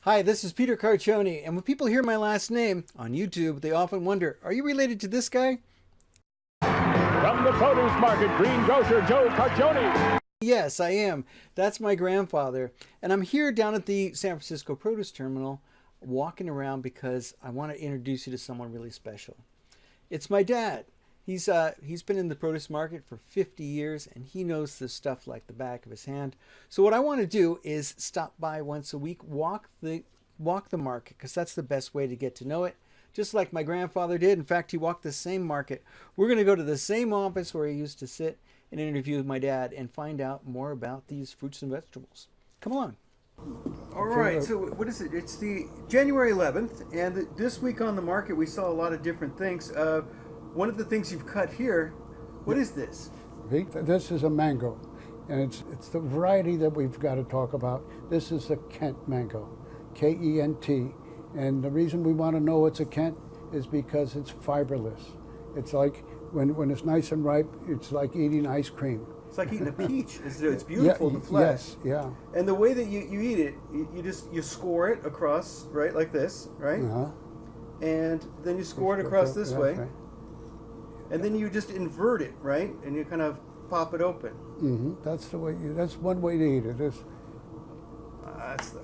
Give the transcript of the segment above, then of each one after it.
Hi, this is Peter Carcione, and when people hear my last name on YouTube, they often wonder, are you related to this guy? From the produce market, Green Grocer Joe Carcione. Yes, I am. That's my grandfather, and I'm here down at the San Francisco Produce Terminal walking around because I want to introduce you to someone really special. It's my dad. He's been in the produce market for 50 years, and he knows this stuff like the back of his hand. So what I want to do is stop by once a week, walk the market, because that's the best way to get to know it. Just like my grandfather did. In fact, he walked the same market. We're going to go to the same office where he used to sit and interview with my dad and find out more about these fruits and vegetables. Come along. All right, so what is it? It's the January 11th, and this week on the market we saw a lot of different things. One of the things you've cut here, what is this? This is a mango, and it's the variety that we've got to talk about. This is a Kent mango, K-E-N-T, and the reason we want to know it's a Kent is because it's fiberless. It's like, when it's nice and ripe, it's like eating ice cream. It's like eating a peach. It's beautiful, the flesh. Yes, yeah. And the way that you eat it, you score it across, right, like this, right? Uh-huh. And then you score it across this way. Right. And then you just invert it, right? And you kind of pop it open. Mm-hmm. That's one way to eat it.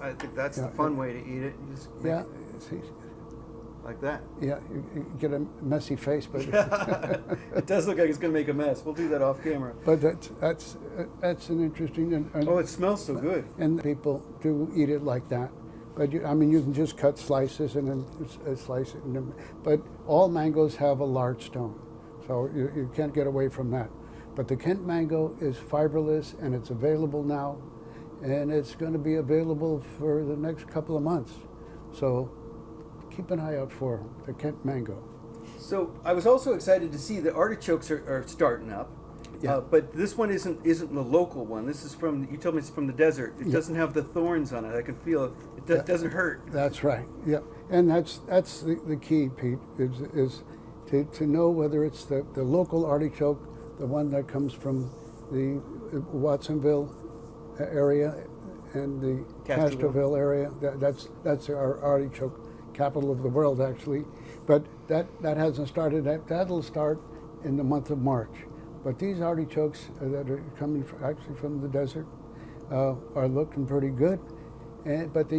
I think that's the fun way to eat it. You just make it like that. Yeah, you get a messy face, but it does look like it's going to make a mess. We'll do that off camera. But that's an interesting. And oh, it smells so good. And people do eat it like that. But you can just cut slices and then slice it. But all mangoes have a large stone, so you can't get away from that. But the Kent mango is fiberless, and it's available now, and it's going to be available for the next couple of months. So keep an eye out for the Kent mango. So I was also excited to see that artichokes are starting up. Yeah. But this one isn't the local one. This is you told me it's from the desert. It doesn't have the thorns on it. I can feel it. It doesn't hurt. That's right. Yeah, and that's the key, Pete, is to know whether it's the local artichoke, the one that comes from the Watsonville area and the Castroville area. That's our artichoke capital of the world, actually. But that hasn't started. That'll start in the month of March. But these artichokes that are coming actually from the desert are looking pretty good. But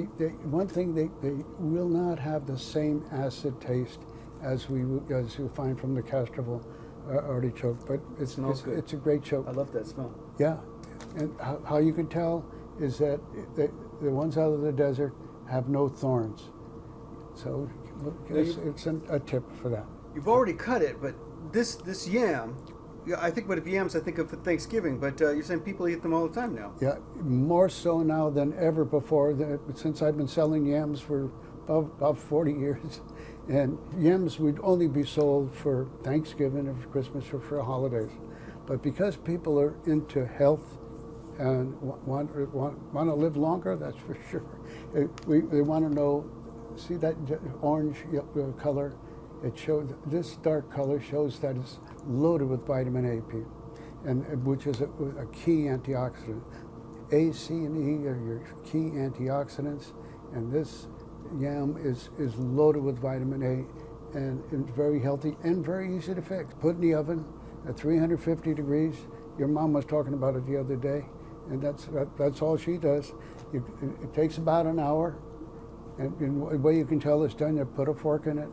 one thing, they will not have the same acid taste as you find from the Castroville artichoke. But it smells good. It's a great choke. I love that smell. Yeah, and how you can tell is that the ones out of the desert have no thorns. So it's a tip for that. You've already cut it, but this yam. Yeah, I think of yams, I think of Thanksgiving, but you're saying people eat them all the time now. Yeah, more so now than ever before. Since I've been selling yams for about 40 years, and yams would only be sold for Thanksgiving or for Christmas or for holidays. But because people are into health and want to live longer, that's for sure. They want to know, see that orange color? This dark color shows that it's loaded with vitamin A, Pete, and which is a key antioxidant. A, C, and E are your key antioxidants, and this yam is loaded with vitamin A, and it's very healthy and very easy to fix. Put in the oven at 350 degrees. Your mom was talking about it the other day, and that's all she does. It takes about an hour, and the way you can tell it's done, you put a fork in it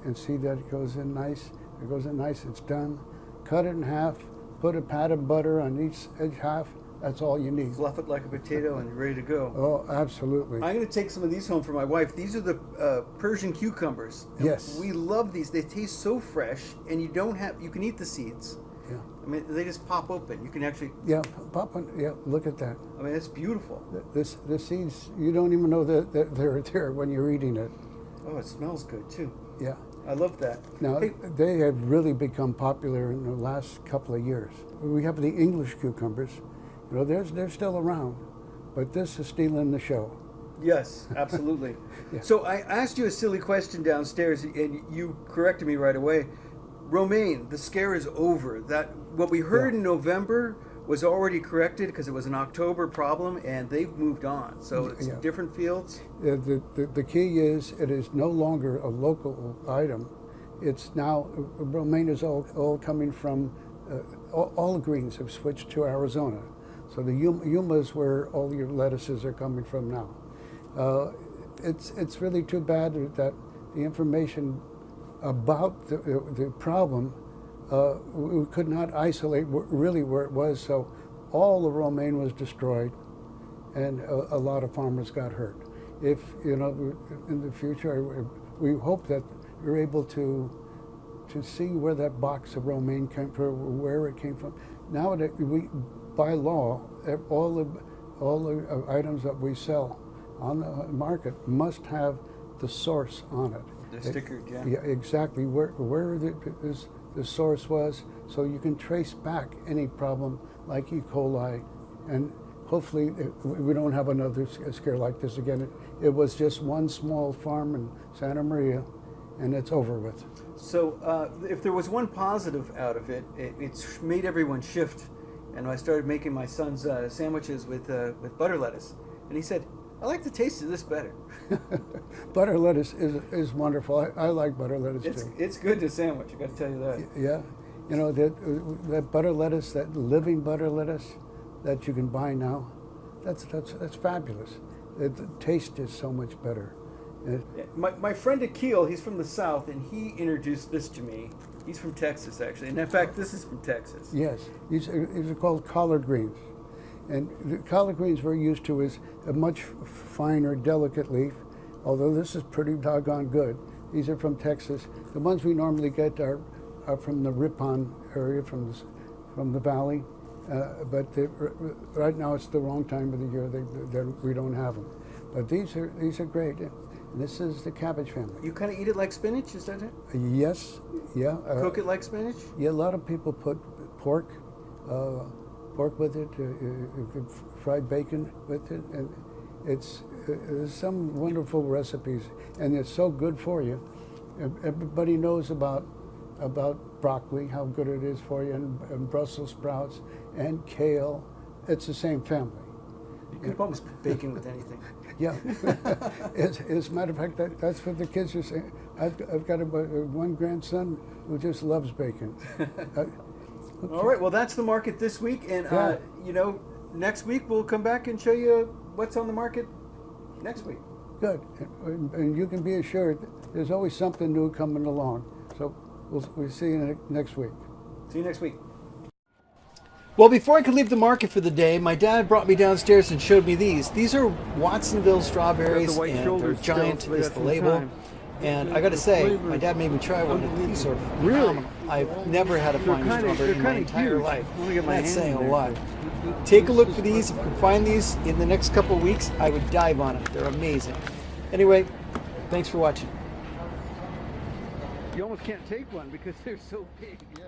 and see that it goes in nice. It goes in nice, it's done. Cut it in half, put a pat of butter on each edge half. That's all you need. Fluff it like a potato and you're ready to go. Oh, absolutely. I'm going to take some of these home for my wife. These are the Persian cucumbers. Yes. We love these. They taste so fresh, and you can eat the seeds. Yeah. I mean, they just pop open. You can actually... Yeah, pop on. Yeah, look at that. I mean, it's beautiful. The seeds, you don't even know that they're there when you're eating it. Oh, it smells good, too. Yeah. I love that. Now, they have really become popular in the last couple of years. We have the English cucumbers. They're still around, but this is stealing the show. Yes, absolutely. Yeah. So I asked you a silly question downstairs, and you corrected me right away. Romaine, the scare is over. That what we heard in November was already corrected because it was an October problem, and they've moved on. So it's Yeah. different fields. The key is it is no longer a local item. It's now, romaine is all coming from, all the greens have switched to Arizona. So the Yuma is where all your lettuces are coming from now. It's really too bad that the information about the problem, we could not isolate really where it was. So all the romaine was destroyed, and a lot of farmers got hurt. If, you know, in the future, we hope that you're able to see where that box of romaine came from, where it came from. Nowadays, by law, all the items that we sell on the market must have the source on it. The sticker, yeah. Yeah, exactly. Where the source was, so you can trace back any problem like E. coli, and hopefully we don't have another scare like this again. It was just one small farm in Santa Maria, and it's over with. So if there was one positive out of it, it's made everyone shift. And I started making my son's sandwiches with butter lettuce, and he said, "I like the taste of this better." Butter lettuce is wonderful. I like butter lettuce too. It's good to sandwich. I got to tell you that. Yeah, you know that butter lettuce, that living butter lettuce that you can buy now, that's fabulous. The taste is so much better. Yeah, my friend Akil, he's from the South, and he introduced this to me. He's from Texas, actually. And in fact, this is from Texas. Yes, these are called collard greens. And the collard greens we're used to is a much finer, delicate leaf, although this is pretty doggone good. These are from Texas. The ones we normally get are from the Ripon area, from the valley. But right now it's the wrong time of the year that we don't have them. But these are great. And this is the cabbage family. You kind of eat it like spinach, is that it? Yes, yeah. Cook it like spinach? Yeah, a lot of people put pork with it, fried bacon with it, and there's some wonderful recipes, and it's so good for you. Everybody knows about broccoli, how good it is for you, and Brussels sprouts and kale. It's the same family. You could almost put bacon with anything. Yeah, as a matter of fact, that's what the kids are saying. I've got one grandson who just loves bacon. All right, well, that's the market this week, and you know, next week we'll come back and show you what's on the market next week. Good, and you can be assured there's always something new coming along. So we'll see you next week. See you next week. Well, before I could leave the market for the day, my dad brought me downstairs and showed me these. These are Watsonville strawberries, and they're giant, is the label. And I got to say, my dad made me try one, and these are phenomenal. I've never had a fine strawberry in my entire life. That's saying a lot. Take a look for these. If you can find these in the next couple of weeks, I would dive on them. They're amazing. Anyway, thanks for watching. You almost can't take one because they're so big. Yeah.